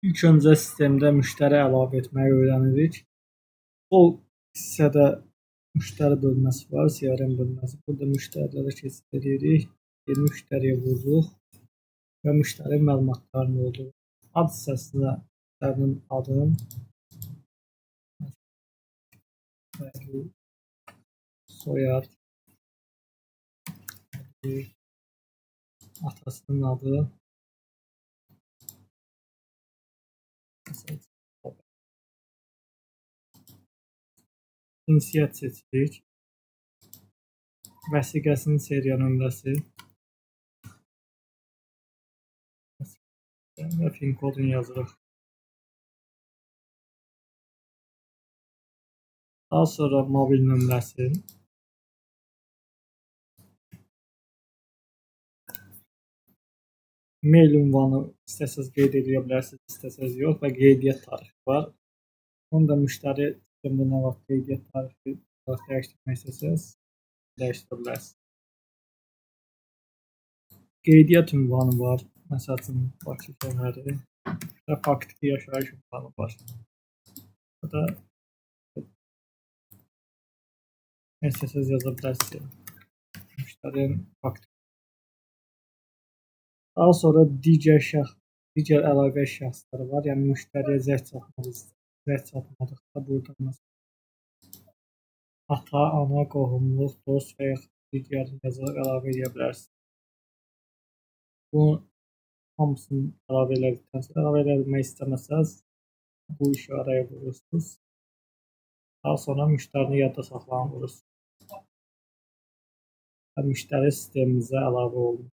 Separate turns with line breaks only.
İlk öncə sistemdə müştəri əlavə etməyi öyrənirik. O hissədə müştəri bölməsi var, CRM bölməsi. Burada müştərilərə keçid edirik. Yeni müştəriyə vururuq və müştəri məlumatlarını doldururuq. Ad hissəsinə müştərinin adın, soyad, atasının adı, insiyyat seçirik, vəsiqəsinin seriya nömrəsi və PIN kodunu yazırıq. Daha sonra mobil nömrəsi, mail ünvanı istəsəz qeyd edə bilərsiniz, istəsəz yox və qeydiyyat tarixi var. Onu da müştəri sistemdə nə vaxt qeydiyyat tarixi dəyişdirmək istəsəz dəyişdirə bilərsiniz. Qeydiyyat ünvanı var, məsəl üçün Bakı şəhəri və faktiki yaşayış ünvanı var. Burada istəsəz yaza bilərsiniz. Müştərinin faktiki. Daha sonra digər əlavə şəxsləri var. Yəni müştəriyə zəng çatmadıqda buradan ata, ana, qohumluq, dost və yaxud digər yazaraq əlavə edə bilərsiniz. Bunu hamısını əlavə elədikdən sonra əlavə etmək istəməsəz bu işarəyə vurursunuz. Daha sonra müştərini yadda saxlayan vurursunuz. Və müştəri sistemimizə əlavə olunur.